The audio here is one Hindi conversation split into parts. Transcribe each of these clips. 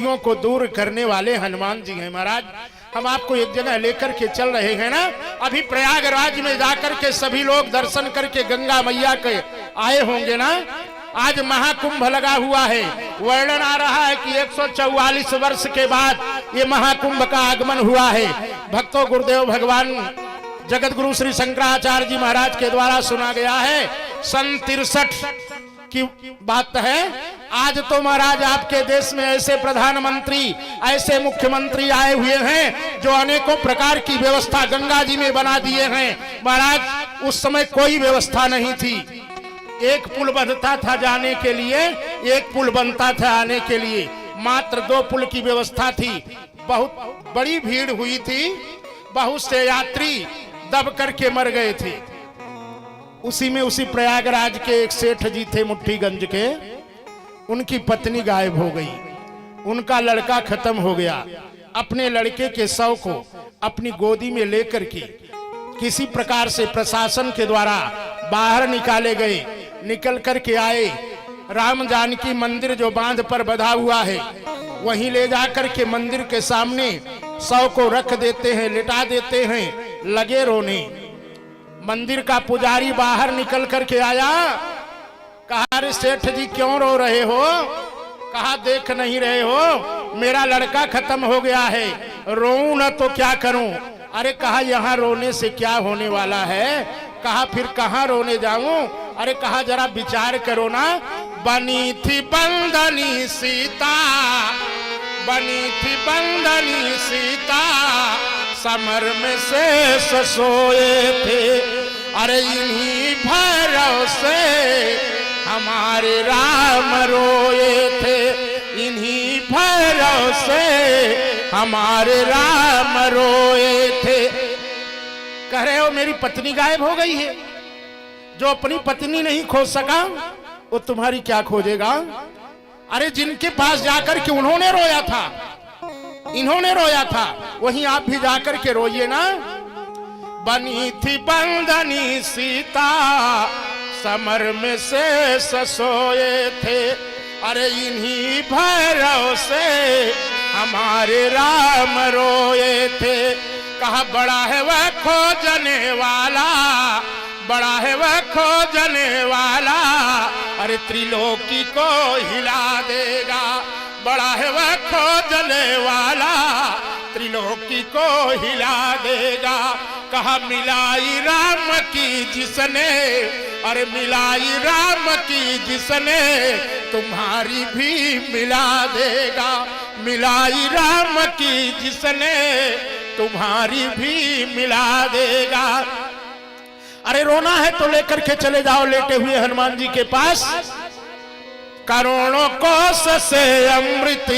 विपत्तियों को दूर करने वाले हनुमान जी हैं। महाराज हम आपको एक जगह लेकर के चल रहे हैं ना, अभी प्रयागराज में जाकर के सभी लोग दर्शन करके गंगा मैया के आए होंगे ना। आज महाकुंभ लगा हुआ है, वर्णन आ रहा है कि 144 वर्ष के बाद ये महाकुंभ का आगमन हुआ है। भक्तों, गुरुदेव भगवान जगत गुरु श्री शंकराचार्य जी महाराज के द्वारा सुना गया है, सन 63 की बात है। आज तो महाराज आपके देश में ऐसे प्रधानमंत्री, ऐसे मुख्यमंत्री आए हुए हैं जो अनेकों प्रकार की व्यवस्था गंगा जी में बना दिए हैं। महाराज उस समय कोई व्यवस्था नहीं थी, एक पुल बनता था जाने के लिए, एक पुल बनता था आने के लिए, मात्र 2 पुल की व्यवस्था थी। बहुत बड़ी भीड़ हुई थी, बहुत से यात्री दब करके मर गए थे। उसी प्रयागराज के एक सेठ जी थे मुट्ठीगंज के, उनकी पत्नी गायब हो गई, उनका लड़का खत्म हो गया। अपने लड़के के शव को अपनी गोदी में लेकर के किसी प्रकार से प्रशासन के द्वारा बाहर निकाले गए, निकल करके आए। राम जानकी मंदिर जो बांध पर बंधा हुआ है, वहीं ले जाकर के मंदिर के सामने शव को रख देते हैं, लिटा देते हैं, लगे रोने। मंदिर का पुजारी बाहर निकल करके आया, कहा अरे सेठ जी क्यों रो रहे हो? कहा देख नहीं रहे हो, मेरा लड़का खत्म हो गया है, रोऊं ना तो क्या करूं? अरे कहा यहाँ रोने से क्या होने वाला है? कहा फिर कहाँ रोने जाऊं? अरे कहा जरा विचार करो ना, बनी थी बंदनी सीता, बनी थी बंदनी सीता, समर में शेष सोए थे, अरे इन्हीं भरोसे हमारे राम रोए थे, इन्हीं भरोसे हमारे राम रोए थे। कह रहे हो मेरी पत्नी गायब हो गई है, जो अपनी पत्नी नहीं खोज सका वो तुम्हारी क्या खोजेगा? अरे जिनके पास जाकर के उन्होंने रोया था, इन्होंने रोया था, वहीं आप भी जाकर के रोइए ना। बनी थी बंदनी सीता, समर में शेष सोए थे, अरे इन्हीं भरोसे हमारे राम रोए थे। कहा बड़ा है वह खोजने वाला, बड़ा है वह खोजने वाला, अरे त्रिलोकी को हिला देगा, बड़ा है वह खोजने वाला, त्रिलोकी को हिला देगा। कहा मिलाई राम की जिसने, अरे मिलाई राम की जिसने, तुम्हारी भी मिला देगा, मिलाई राम की जिसने, तुम्हारी भी मिला देगा। अरे रोना है तो लेकर के चले जाओ लेटे हुए हनुमान जी के पास, करोड़ों कोस से अमृत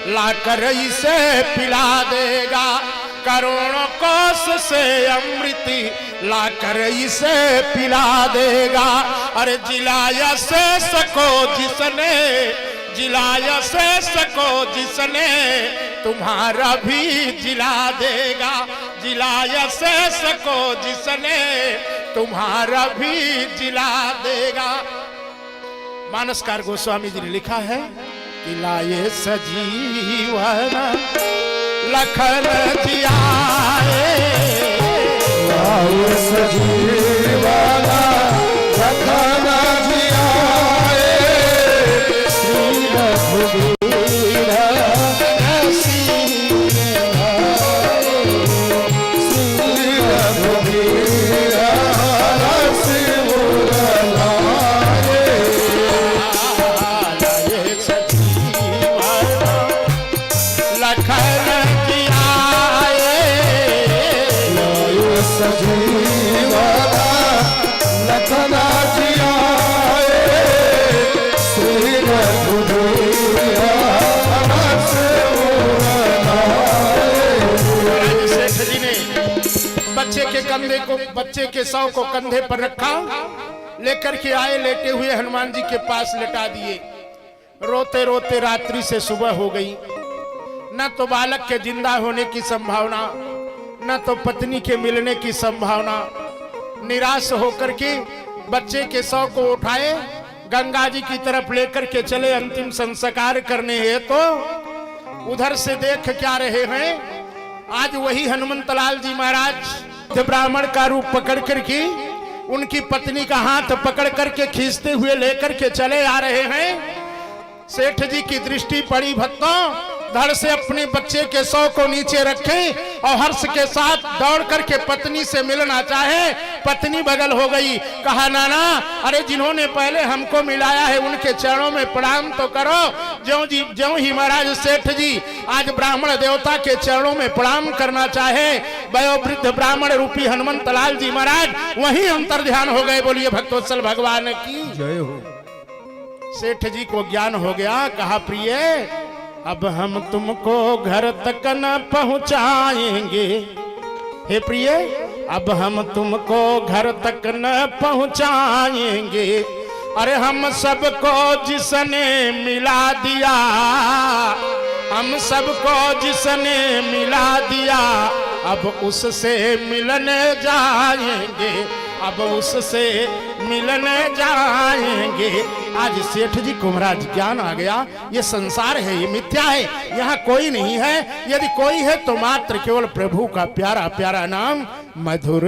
लाकर इसे पिला देगा, करोड़ों कोस से अमृत लाकर इसे पिला देगा। अरे जिलाया से सको जिसने, जिलाया से सको जिसने, तुम्हारा भी जिला देगा, जिलाया से सको जिसने, तुम्हारा भी जिला देगा। मानसकार गोस्वामी जी ने लिखा है कि लाए सजीवन लखन जियाए, लाए सजीवन लखन जियाए, श्री रघुवीर कंधे को, बच्चे के शव को कंधे पर रखा, लेकर के आए, लेटे हुए हनुमान जी के पास लेटा दिए। रोते रोते रात्रि से सुबह हो गई। न तो बालक के जिंदा होने की संभावना, न तो पत्नी के मिलने की संभावना। निराश होकर के बच्चे के शव को उठाए, गंगा जी की तरफ लेकर के चले अंतिम संस्कार करने है। तो उधर से देख क्या रहे हैं, आज वही हनुमंतलाल जी महाराज ब्राह्मण का रूप पकड़ करके उनकी पत्नी का हाथ पकड़ करके खींचते हुए लेकर के चले आ रहे हैं। सेठ जी की दृष्टि पड़ी भक्तों, धड़ से अपने बच्चे के सौ को नीचे रखे और हर्ष के साथ दौड़ करके पत्नी से मिलना चाहे। पत्नी बगल हो गई, कहा नाना अरे जिन्होंने पहले हमको मिलाया है उनके चरणों में प्रणाम तो करो। ज्यों ही महाराज सेठ जी आज ब्राह्मण देवता के चरणों में प्रणाम करना चाहे, वयोवृद्ध ब्राह्मण रूपी हनुमंतलाल जी महाराज वहीं अंतर ध्यान हो गए। बोलिए भक्तोत्सल भगवान की जय हो। सेठ जी को ज्ञान हो गया, कहा प्रिय अब हम तुमको घर तक न पहुंचाएंगे। हे प्रिय अब हम तुमको घर तक न पहुंचाएंगे। अरे हम सबको जिसने मिला दिया, हम सबको जिसने मिला दिया, अब उससे मिलने जाएंगे, अब उससे मिलने जाएंगे। आज सेठ जी को महाराज ज्ञान आ गया, ये संसार है, ये मिथ्या है, यहाँ कोई नहीं है। यदि कोई है तो मात्र केवल प्रभु का प्यारा प्यारा नाम मधुर